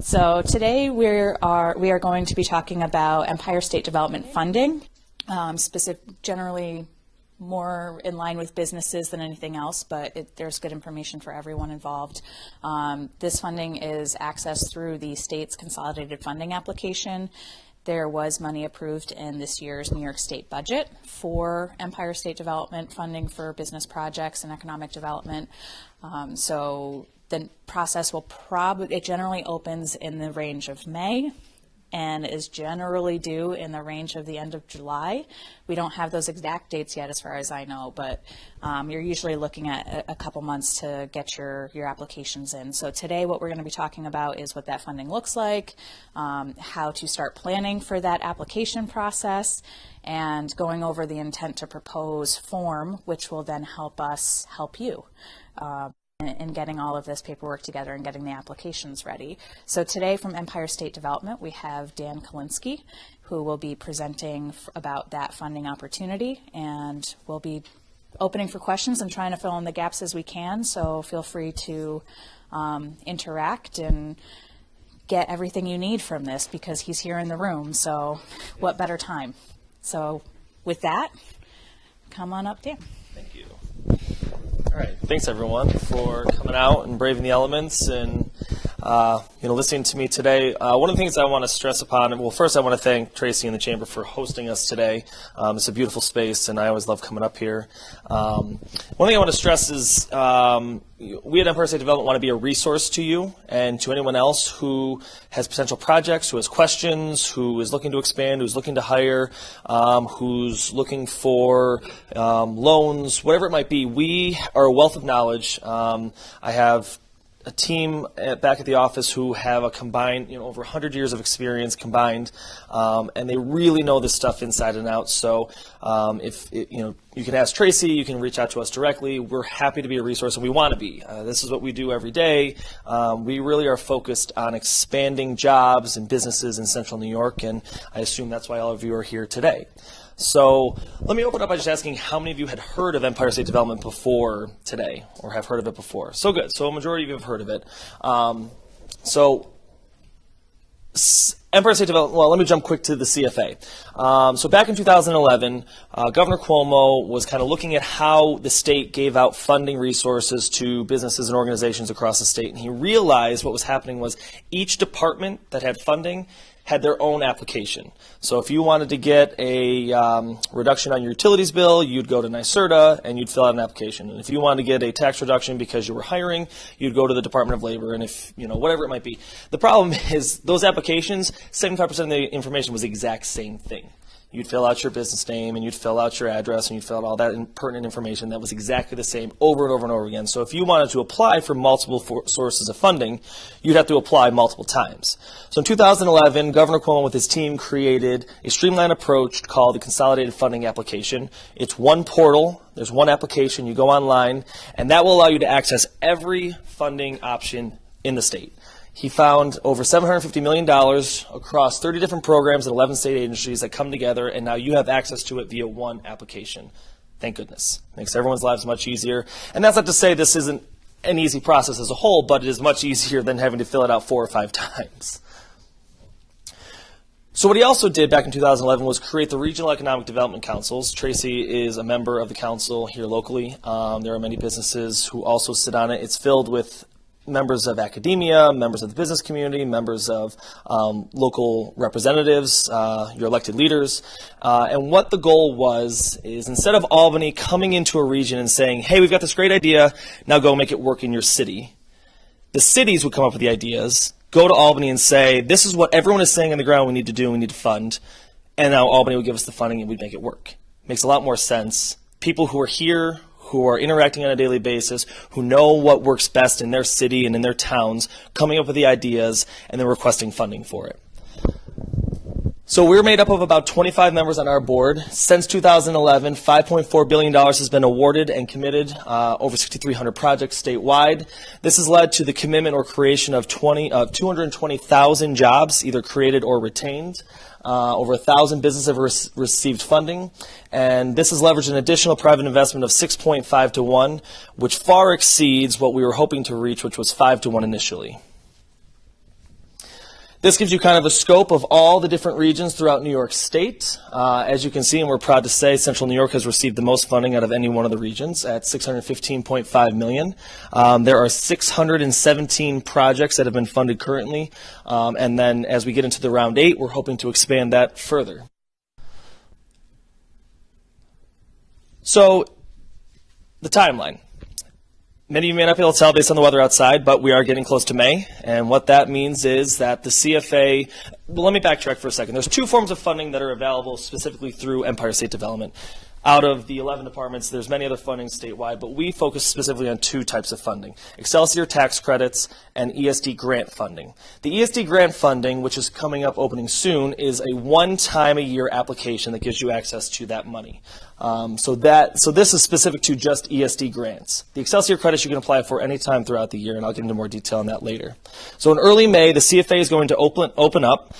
So today we are going to be talking about Empire State Development funding, generally more in line with businesses than anything else, but there's good information for everyone involved. This funding is accessed through the state's consolidated funding application. There was money approved in this year's New York State budget for Empire State Development funding for business projects and economic development. So the process it generally opens in the range of May and is generally due in the range of the end of July. We don't have those exact dates yet as far as I know, but you're usually looking at a couple months to get your applications in. So today what we're going to be talking about is what that funding looks like, how to start planning for that application process, and going over the intent to propose form, which will then help us help you in getting all of this paperwork together and getting the applications ready. So today from Empire State Development, we have Dan Kolinski, who will be presenting about that funding opportunity, and we'll be opening for questions and trying to fill in the gaps as we can. So feel free to interact and get everything you need from this because he's here in the room. So what better time? So with that, come on up, Dan. Thank you. All right, thanks everyone for coming out and braving the elements and listening to me today. One of the things I want to stress upon, well, first I want to thank Tracy and the Chamber for hosting us today. It's a beautiful space, and I always love coming up here. One thing I want to stress is we at Empire State Development want to be a resource to you and to anyone else who has potential projects, who has questions, who is looking to expand, who's looking to hire, who's looking for loans, whatever it might be. We are a wealth of knowledge. I have a team back at the office who have a combined, over 100 years of experience combined, and they really know this stuff inside and out. So you can ask Tracy, you can reach out to us directly. We're happy to be a resource, and we want to be. This is what we do every day. We really are focused on expanding jobs and businesses in Central New York, and I assume that's why all of you are here today. So let me open up by just asking how many of you had heard of Empire State Development before today, or have heard of it before. So good. So a majority of you have heard of it. Empire State Development, well, let me jump quick to the CFA. So back in 2011, Governor Cuomo was kind of looking at how the state gave out funding resources to businesses and organizations across the state, and he realized what was happening was each department that had funding had their own application. So if you wanted to get a reduction on your utilities bill, you'd go to NYSERDA and you'd fill out an application. And if you wanted to get a tax reduction because you were hiring, you'd go to the Department of Labor, and if, whatever it might be. The problem is those applications, 75% of the information was the exact same thing. You'd fill out your business name, and you'd fill out your address, and you'd fill out all that pertinent information that was exactly the same over and over and over again. So if you wanted to apply for multiple sources of funding, you'd have to apply multiple times. So in 2011, Governor Cuomo with his team created a streamlined approach called the Consolidated Funding Application. It's one portal. There's one application. You go online, and that will allow you to access every funding option in the state. He found over $750 million across 30 different programs and 11 state agencies that come together, and now you have access to it via one application. Thank goodness. Makes everyone's lives much easier. And that's not to say this isn't an easy process as a whole, but it is much easier than having to fill it out 4 or 5 times. So what he also did back in 2011 was create the Regional Economic Development Councils. Tracy is a member of the council here locally. There are many businesses who also sit on it. It's filled with members of academia, members of the business community, members of local representatives, your elected leaders. And what the goal was is instead of Albany coming into a region and saying, hey, we've got this great idea, now go make it work in your city, the cities would come up with the ideas, go to Albany and say, this is what everyone is saying on the ground we need to do, we need to fund, and now Albany would give us the funding and we'd make it work. Makes a lot more sense. People who are here, who are interacting on a daily basis, who know what works best in their city and in their towns, coming up with the ideas, and then requesting funding for it. So we're made up of about 25 members on our board. Since 2011, $5.4 billion has been awarded and committed, over 6,300 projects statewide. This has led to the commitment or creation of 220,000 jobs, either created or retained. Over 1,000 businesses have received funding, and this has leveraged an additional private investment of 6.5 to 1, which far exceeds what we were hoping to reach, which was 5 to 1 initially. This gives you kind of a scope of all the different regions throughout New York State. As you can see, and we're proud to say, Central New York has received the most funding out of any one of the regions at $615.5 million. There are 617 projects that have been funded currently, and then as we get into the round 8, we're hoping to expand that further. So, the timeline. Many of you may not be able to tell based on the weather outside, but we are getting close to May, and what that means is that the CFA, well, let me backtrack for a second. There's 2 forms of funding that are available specifically through Empire State Development. Out of the 11 departments, there's many other funding statewide, but we focus specifically on 2 types of funding: Excelsior Tax Credits and ESD Grant funding. The ESD Grant funding, which is coming up opening soon, is a one-time-a-year application that gives you access to that money. So this is specific to just ESD grants. The Excelsior credits you can apply for any time throughout the year, and I'll get into more detail on that later. So in early May, the CFA is going to open up.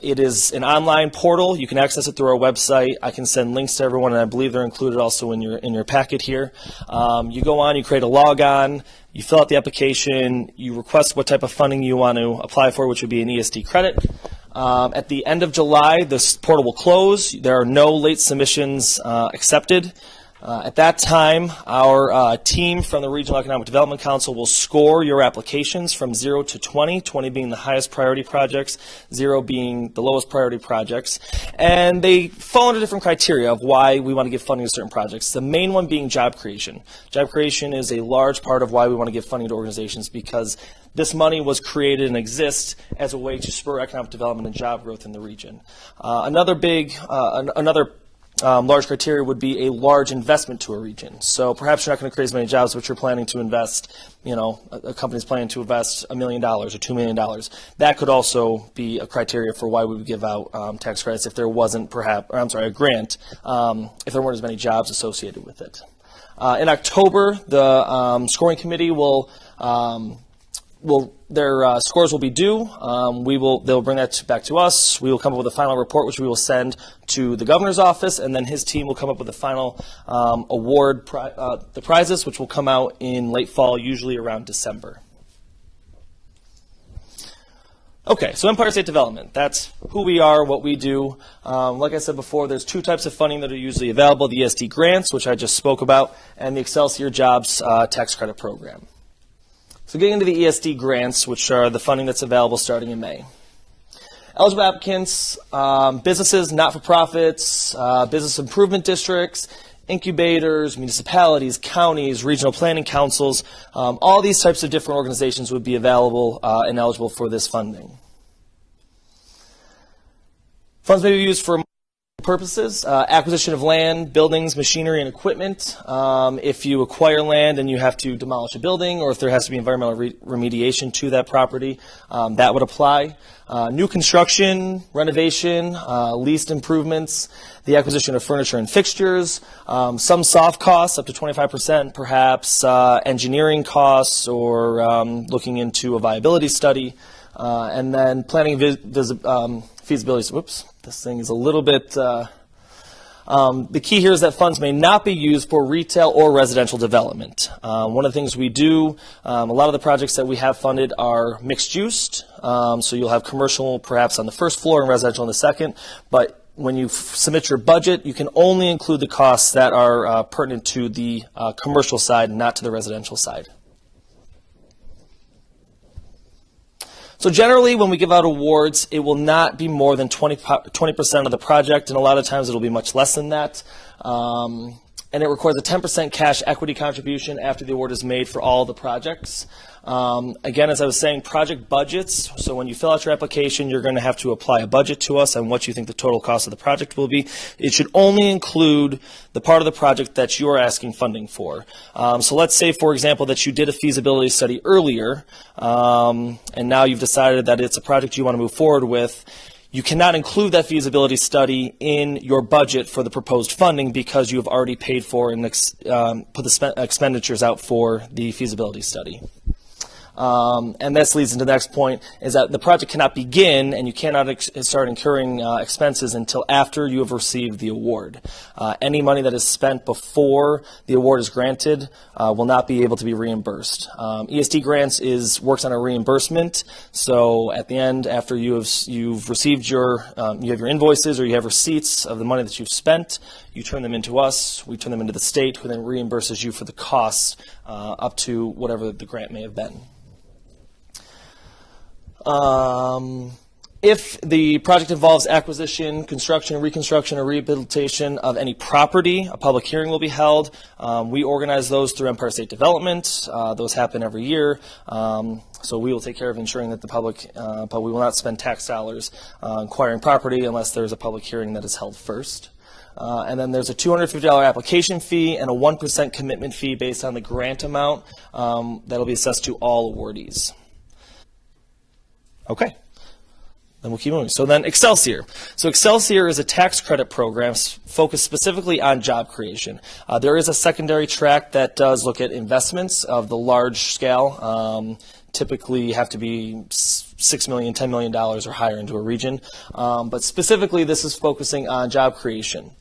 It is an online portal. You can access it through our website. I can send links to everyone, and I believe they're included also in your packet here. You go on, you create a logon, you fill out the application, you request what type of funding you want to apply for, which would be an ESD credit. At the end of July, this portal will close. There are no late submissions accepted. At that time, our team from the Regional Economic Development Council will score your applications from 0 to 20, 20 being the highest priority projects, 0 being the lowest priority projects. And they fall under different criteria of why we want to give funding to certain projects. The main one being job creation. Job creation is a large part of why we want to give funding to organizations, because this money was created and exists as a way to spur economic development and job growth in the region. Another large criteria would be a large investment to a region. So perhaps you're not going to create as many jobs, but you're planning to invest, a company's planning to invest $1 million or $2 million. That could also be a criteria for why we would give out tax credits if there wasn't a grant, if there weren't as many jobs associated with it. In October, the scoring committee their scores will be due. They'll bring that back to us. We will come up with a final report, which we will send to the governor's office, and then his team will come up with the final the prizes, which will come out in late fall, usually around December. Okay, so Empire State Development, that's who we are, what we do. Like I said before, there's 2 types of funding that are usually available: the ESD grants, which I just spoke about, and the Excelsior Jobs Tax Credit Program. So getting into the ESD grants, which are the funding that's available starting in May. Eligible applicants, businesses, not-for-profits, business improvement districts, incubators, municipalities, counties, regional planning councils, all these types of different organizations would be available and eligible for this funding. Funds may be used for purposes: acquisition of land, buildings, machinery, and equipment. If you acquire land and you have to demolish a building, or if there has to be environmental remediation to that property, that would apply. New construction, renovation, leased improvements, the acquisition of furniture and fixtures, some soft costs up to 25%, perhaps engineering costs, or looking into a viability study, and then planning feasibility. Whoops. This thing is a little bit, the key here is that funds may not be used for retail or residential development. One of the things we do, a lot of the projects that we have funded are mixed use, so you'll have commercial perhaps on the first floor and residential on the second, but when you submit your budget, you can only include the costs that are pertinent to the commercial side, not to the residential side. So generally, when we give out awards, it will not be more than 20% of the project, and a lot of times it will be much less than that. And it requires a 10% cash equity contribution after the award is made for all the projects. Again, as I was saying, project budgets. So when you fill out your application, you're going to have to apply a budget to us on what you think the total cost of the project will be. It should only include the part of the project that you are asking funding for. So let's say, for example, that you did a feasibility study earlier, and now you've decided that it's a project you want to move forward with. You cannot include that feasibility study in your budget for the proposed funding because you have already paid for and put the expenditures out for the feasibility study. And this leads into the next point, is that the project cannot begin and you cannot start incurring expenses until after you have received the award. Any money that is spent before the award is granted will not be able to be reimbursed. ESD Grants works on a reimbursement, so at the end, after you've received you have your invoices or you have receipts of the money that you've spent, you turn them into us, we turn them into the state, who then reimburses you for the costs up to whatever the grant may have been. If the project involves acquisition, construction, reconstruction, or rehabilitation of any property, a public hearing will be held. We organize those through Empire State Development. Those happen every year. So we will take care of ensuring that the public, but we will not spend tax dollars acquiring property unless there is a public hearing that is held first. And then there's a $250 application fee and a 1% commitment fee based on the grant amount that will be assessed to all awardees. Okay. Then we'll keep moving. So then Excelsior. So Excelsior is a tax credit program focused specifically on job creation. There is a secondary track that does look at investments of the large scale. Typically have to be $6 million, $10 million or higher into a region. But specifically, this is focusing on job creation.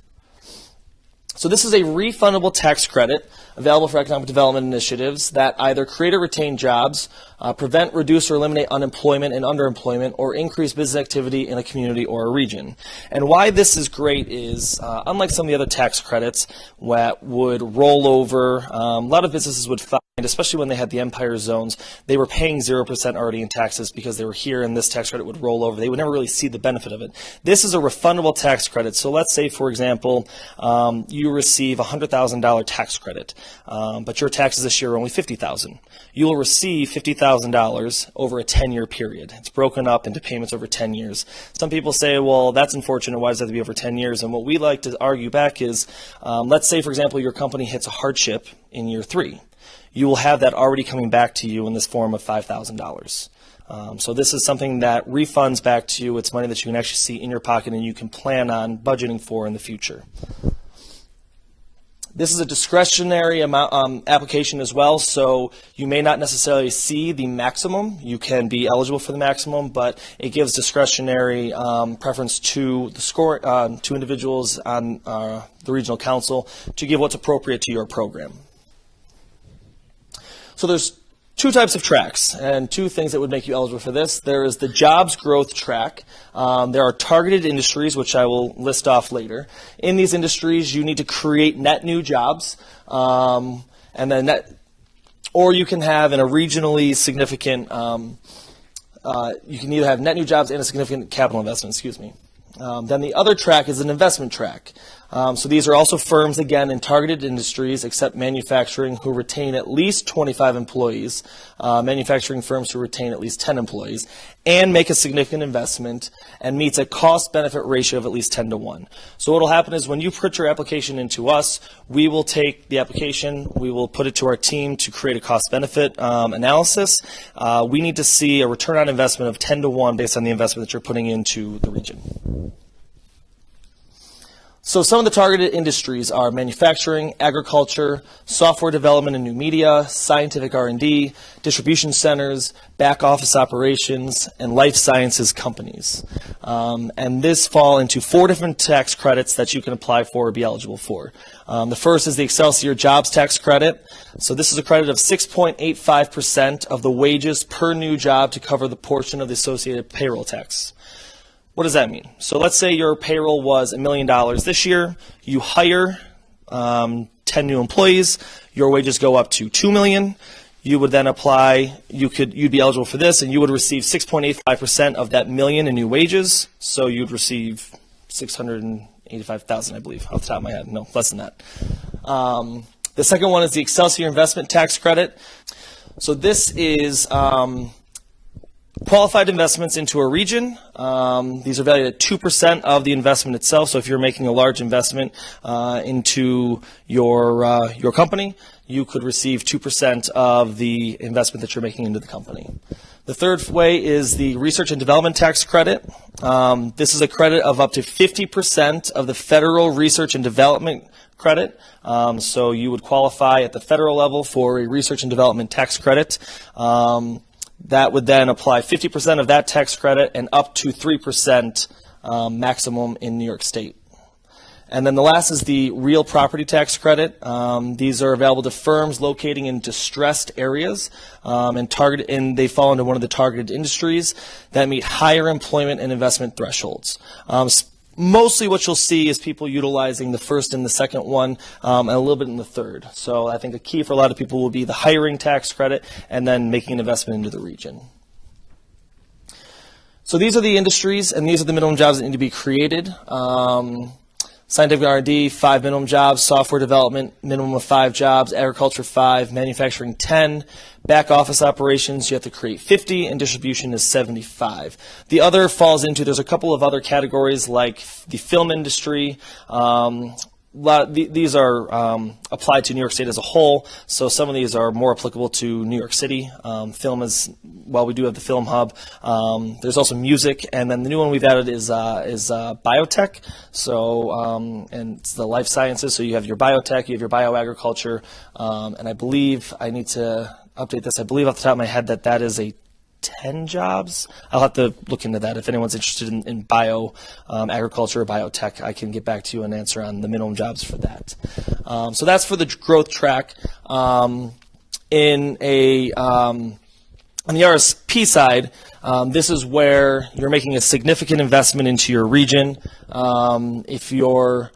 So this is a refundable tax credit available for economic development initiatives that either create or retain jobs, prevent, reduce, or eliminate unemployment and underemployment, or increase business activity in a community or a region. And why this is great is, unlike some of the other tax credits that would roll over, a lot of businesses would find, especially when they had the Empire zones, they were paying 0% already in taxes because they were here and this tax credit would roll over. They would never really see the benefit of it. This is a refundable tax credit. So let's say, for example, you receive a $100,000 tax credit, but your taxes this year are only $50,000. You will receive $50,000 over a 10-year period. It's broken up into payments over 10 years. Some people say, well, that's unfortunate. Why does that have to be over 10 years? And what we like to argue back is, let's say, for example, your company hits a hardship in year 3. You will have that already coming back to you in this form of $5,000. So this is something that refunds back to you. It's money that you can actually see in your pocket and you can plan on budgeting for in the future. This is a discretionary application as well, so you may not necessarily see the maximum. You can be eligible for the maximum, but it gives discretionary preference to the score to individuals on the regional council to give what's appropriate to your program. So there's 2 types of tracks and 2 things that would make you eligible for this. There is the jobs growth track. There are targeted industries, which I will list off later. In these industries, you need to create net new jobs, and then or you can have in a regionally significant. You can either have net new jobs and a significant capital investment. Excuse me. Then the other track is an investment track. So these are also firms, again, in targeted industries, except manufacturing, who retain at least 25 employees, manufacturing firms who retain at least 10 employees, and make a significant investment and meets a cost-benefit ratio of at least 10 to 1. So what will happen is when you put your application into us, we will take the application, we will put it to our team to create a cost-benefit analysis. We need to see a return on investment of 10 to 1 based on the investment that you're putting into the region. So some of the targeted industries are manufacturing, agriculture, software development and new media, scientific R&D, distribution centers, back office operations, and life sciences companies. And this fall into 4 different tax credits that you can apply for or be eligible for. The first is the Excelsior Jobs Tax Credit. So this is a credit of 6.85% of the wages per new job to cover the portion of the associated payroll tax. What does that mean? So let's say your payroll was $1 million this year. You hire 10 new employees. Your wages go up to $2 million. You would then apply. You'd be eligible for this, and you would receive 6.85% of that million in new wages. So you'd receive $685,000, I believe, off the top of my head. No, less than that. The second one is the Excelsior Investment Tax Credit. So this is qualified investments into a region. These are valued at 2% of the investment itself. So if you're making a large investment into your company, you could receive 2% of the investment that you're making into the company. The third way is the Research and Development Tax Credit. This is a credit of up to 50% of the federal research and development credit. So you would qualify at the federal level for a research and development tax credit. that would then apply 50% of that tax credit and up to 3% maximum in New York State. And then the last is the real property tax credit. These are available to firms locating in distressed areas and they fall into one of the targeted industries that meet higher employment and investment thresholds. Mostly what you'll see is people utilizing the first and the second one and a little bit in the third. So I think the key for a lot of people will be the hiring tax credit and then making an investment into the region. So these are the industries and these are the minimum jobs that need to be created. Scientific R&D, 5 minimum jobs. Software development, minimum of 5 jobs. Agriculture, 5. Manufacturing, 10. Back office operations, you have to create 50, and distribution is 75. The other falls into, there's a couple of other categories like the film industry. These are applied to New York State as a whole, so some of these are more applicable to New York City. Film is, well, we do have the film hub. There's also music, and then the new one we've added is biotech. So, and it's the life sciences. So you have your biotech, you have your bioagriculture, and I believe I need to update this. I believe off the top of my head that is a 10 jobs. I'll have to look into that. If anyone's interested in bio agriculture or biotech, I can get back to you and answer on the minimum jobs for that. So that's for the growth track. On the RSP side, this is where you're making a significant investment into your region. If you're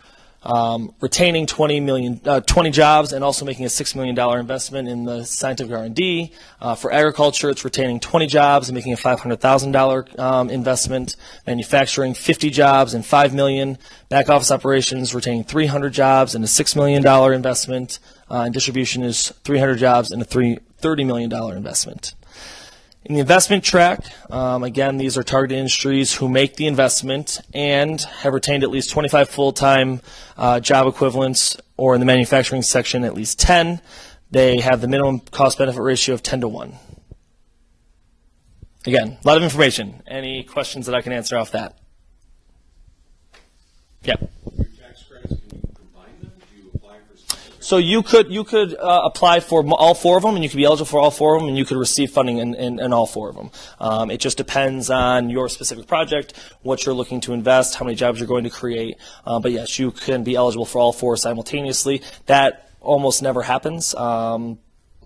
retaining 20 jobs and also making a $6 million investment in the scientific R&D. For agriculture, it's retaining 20 jobs and making a $500,000 investment. Manufacturing, 50 jobs and $5 million. Back office operations, retaining 300 jobs and a $6 million investment. And distribution is 300 jobs and a $30 million investment. In the investment track, again, these are targeted industries who make the investment and have retained at least 25 full-time job equivalents, or in the manufacturing section, at least 10. They have the minimum cost-benefit ratio of 10 to 1. Again, a lot of information. Any questions that I can answer off that? Yeah. So you could apply for all 4 of them, and you could be eligible for all 4 of them, and you could receive funding in all 4 of them. It just depends on your specific project, what you're looking to invest, how many jobs you're going to create. But yes, you can be eligible for all 4 simultaneously. That almost never happens.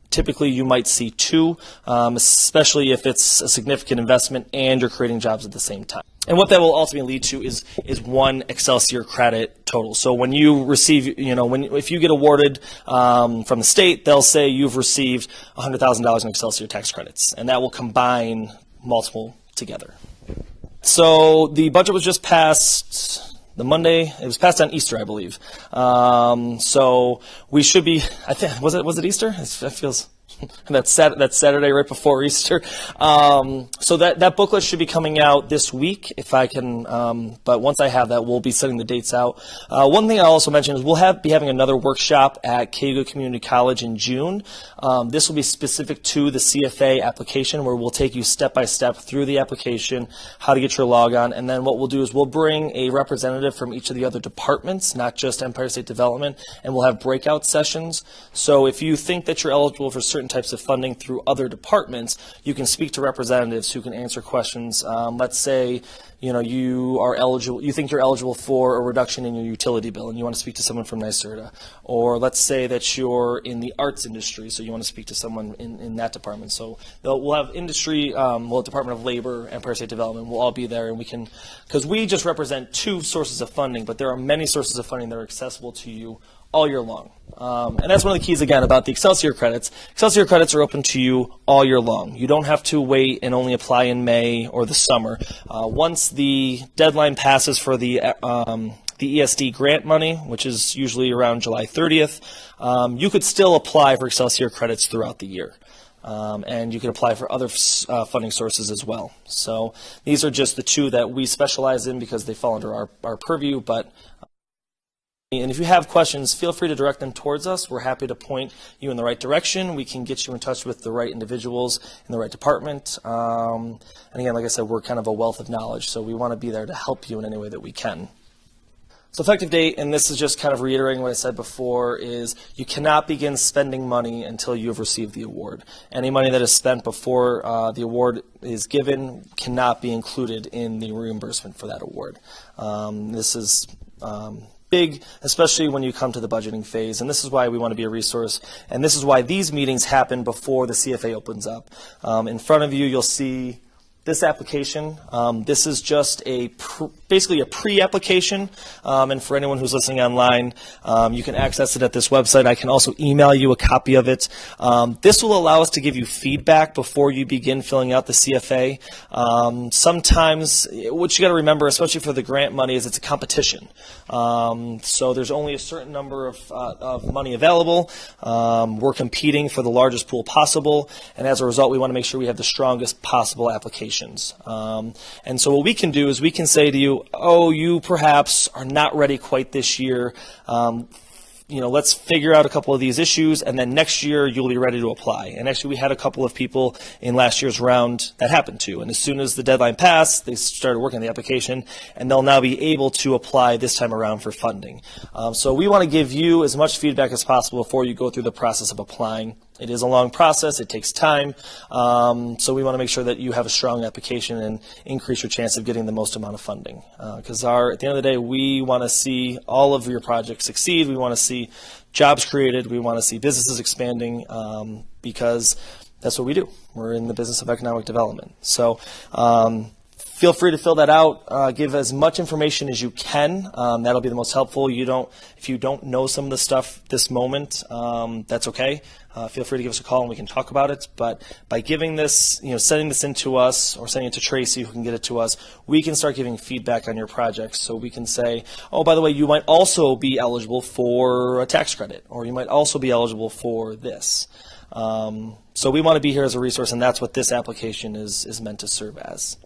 Typically, you might see 2, especially if it's a significant investment and you're creating jobs at the same time. And what that will ultimately lead to is 1 Excelsior credit total. So when you receive, if you get awarded from the state, they'll say you've received $100,000 in Excelsior tax credits, and that will combine multiple together. So the budget was just passed the Monday. It was passed on Easter, I believe. So we should be. I think was it Easter? It feels. That's Saturday right before Easter. So that booklet should be coming out this week if I can, but once I have that, we'll be sending the dates out. One thing I'll also mention is we'll be having another workshop at Cayuga Community College in June. This will be specific to the CFA application, where we'll take you step by step through the application, how to get your log on, and then what we'll do is we'll bring a representative from each of the other departments, not just Empire State Development, and we'll have breakout sessions. So if you think that you're eligible for certain types of funding through other departments, you can speak to representatives who can answer questions. Let's say you think you're eligible for a reduction in your utility bill and you want to speak to someone from NYSERDA. Or let's say that you're in the arts industry, so you want to speak to someone in that department. So we'll have industry, Department of Labor, Empire State Development, we'll all be there, and we can, because we just represent 2 sources of funding, but there are many sources of funding that are accessible to you all year long. And that's one of the keys, again, about the Excelsior credits. Excelsior credits are open to you all year long. You don't have to wait and only apply in May or the summer. Once the deadline passes for the ESD grant money, which is usually around July 30th, you could still apply for Excelsior credits throughout the year. And you can apply for other funding sources as well. So these are just the 2 that we specialize in because they fall under our purview, but and if you have questions, feel free to direct them towards us. We're happy to point you in the right direction. We can get you in touch with the right individuals in the right department. And again, like I said, we're kind of a wealth of knowledge, so we want to be there to help you in any way that we can. So effective date, and this is just kind of reiterating what I said before, is you cannot begin spending money until you have received the award. Any money that is spent before the award is given cannot be included in the reimbursement for that award. This is big, especially when you come to the budgeting phase, and this is why we want to be a resource, and this is why these meetings happen before the CFA opens up. In front of you, you'll see this application. This is just basically a pre-application, and for anyone who's listening online, you can access it at this website. I can also email you a copy of it. This will allow us to give you feedback before you begin filling out the CFA. Sometimes, what you got to remember, especially for the grant money, is it's a competition. So there's only a certain number of money available. We're competing for the largest pool possible, and as a result, we want to make sure we have the strongest possible applications. And so what we can do is we can say to you, oh, you perhaps are not ready quite this year. Let's figure out a couple of these issues, and then next year you'll be ready to apply. And actually, we had a couple of people in last year's round that happened to. And as soon as the deadline passed, they started working on the application, and they'll now be able to apply this time around for funding. So we want to give you as much feedback as possible before you go through the process of applying. It is a long process. It takes time. So we want to make sure that you have a strong application and increase your chance of getting the most amount of funding. Because at the end of the day, we want to see all of your projects succeed. We want to see jobs created. We want to see businesses expanding because that's what we do. We're in the business of economic development. So feel free to fill that out. Give as much information as you can. That'll be the most helpful. If you don't know some of the stuff this moment, that's okay. Feel free to give us a call and we can talk about it. But by giving this, sending this in to us or sending it to Tracy, who can get it to us, we can start giving feedback on your projects. So we can say, oh, by the way, you might also be eligible for a tax credit, or you might also be eligible for this. So we want to be here as a resource, and that's what this application is meant to serve as.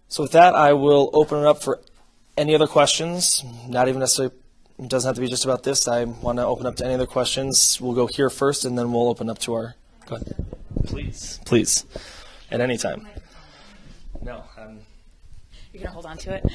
So with that, I will open it up for any other questions. Not even necessarily, it doesn't have to be just about this. I want to open up to any other questions. We'll go here first, and then we'll open up to our. Go ahead. Please, at any time. No, You're going to hold on to it?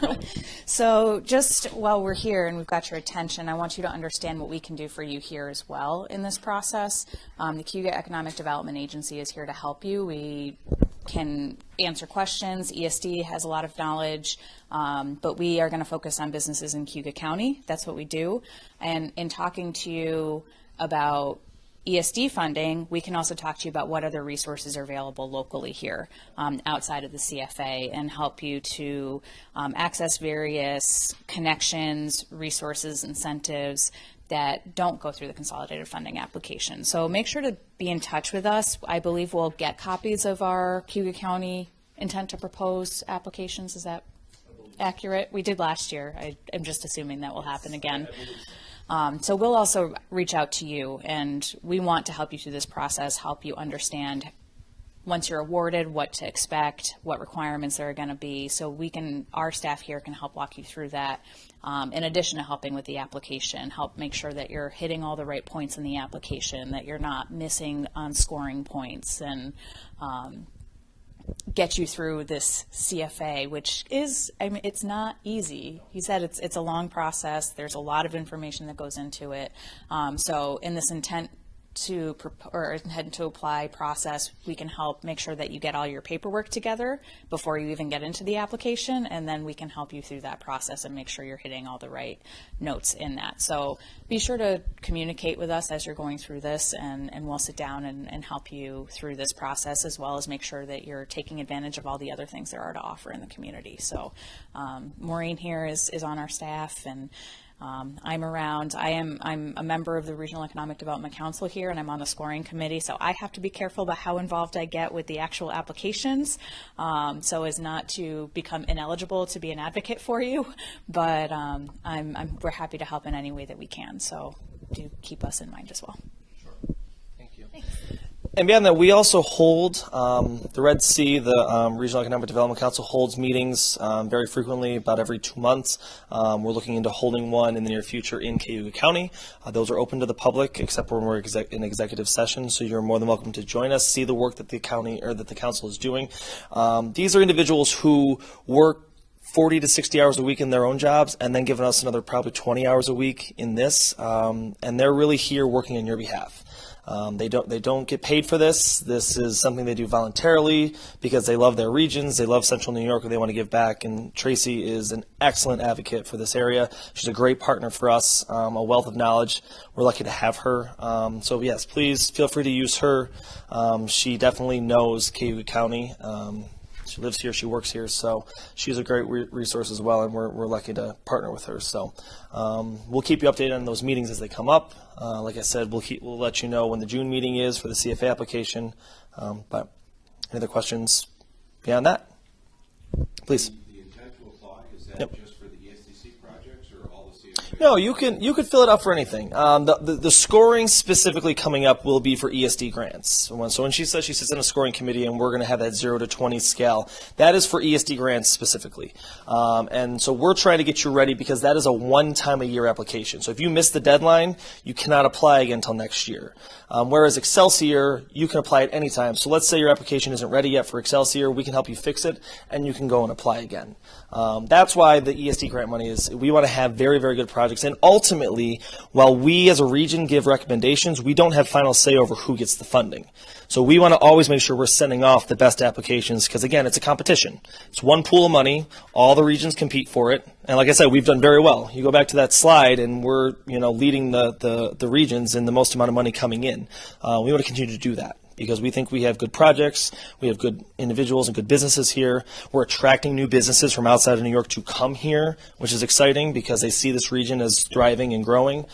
Nope. So just while we're here and we've got your attention, I want you to understand what we can do for you here as well in this process. The Cayuga Economic Development Agency is here to help you. We can answer questions. ESD has a lot of knowledge, but we are going to focus on businesses in Cayuga County. That's what we do. And in talking to you about ESD funding, we can also talk to you about what other resources are available locally here outside of the CFA and help you to access various connections, resources, incentives that don't go through the consolidated funding application. So make sure to be in touch with us. I believe we'll get copies of our Cayuga County intent to propose applications. Is that accurate? We did last year. I'm just assuming that will happen again. So we'll also reach out to you, and we want to help you through this process, help you understand once you're awarded what to expect, what requirements there are going to be, so our staff here can help walk you through that. In addition to helping with the application, help make sure that you're hitting all the right points in the application, that you're not missing on scoring points, and get you through this CFA, which is, it's not easy. He said it's a long process. There's a lot of information that goes into it. So in this intent to apply process, we can help make sure that you get all your paperwork together before you even get into the application, and then we can help you through that process and make sure you're hitting all the right notes in that. So be sure to communicate with us as you're going through this, and we'll sit down and help you through this process, as well as make sure that you're taking advantage of all the other things there are to offer in the community. So Maureen here is on our staff, and I'm around. I'm a member of the Regional Economic Development Council here, and I'm on the scoring committee, so I have to be careful about how involved I get with the actual applications, so as not to become ineligible to be an advocate for you, but we're happy to help in any way that we can, so do keep us in mind as well. Sure. Thank you. Thanks. And beyond that, we also hold the Red C, the Regional Economic Development Council holds meetings very frequently, about every 2 months. We're looking into holding one in the near future in Cayuga County. Those are open to the public, except when we're in executive session. So you're more than welcome to join us, see the work that the county or that the council is doing. These are individuals who work 40 to 60 hours a week in their own jobs, and then giving us another probably 20 hours a week in this, and they're really here working on your behalf. They don't get paid for this. This is something they do voluntarily because they love their regions, they love Central New York, and they want to give back. And Tracy is an excellent advocate for this area. She's a great partner for us, a wealth of knowledge. We're lucky to have her. So yes, please feel free to use her. She definitely knows Cayuga County. She lives here, she works here, so she's a great resource as well, and we're lucky to partner with her. So we'll keep you updated on those meetings as they come up. Like I said, we'll let you know when the June meeting is for the CFA application. But any other questions beyond that? Please. The intent to apply, is that just for the ESDC projects or all the CFA? No, you can fill it out for anything. The scoring specifically coming up will be for ESD grants. So when she says she sits in a scoring committee and we're going to have that 0 to 20 scale, that is for ESD grants specifically. And so we're trying to get you ready because that is a one-time-a-year application. So if you miss the deadline, you cannot apply again until next year. Whereas Excelsior, you can apply at any time. So let's say your application isn't ready yet for Excelsior, we can help you fix it, and you can go and apply again. That's why the ESD grant money is, we want to have very, very good projects. And ultimately, while we as a region give recommendations, we don't have final say over who gets the funding. So we want to always make sure we're sending off the best applications because, again, it's a competition. It's one pool of money. All the regions compete for it. And like I said, we've done very well. You go back to that slide, and we're leading the regions in the most amount of money coming in. We want to continue to do that because we think we have good projects, we have good individuals and good businesses here. We're attracting new businesses from outside of New York to come here, which is exciting because they see this region as thriving and growing.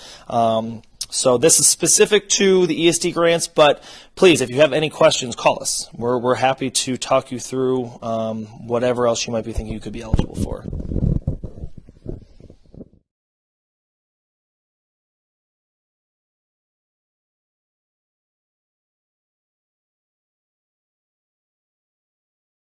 So this is specific to the ESD grants, but please, if you have any questions, call us. We're happy to talk you through whatever else you might be thinking you could be eligible for.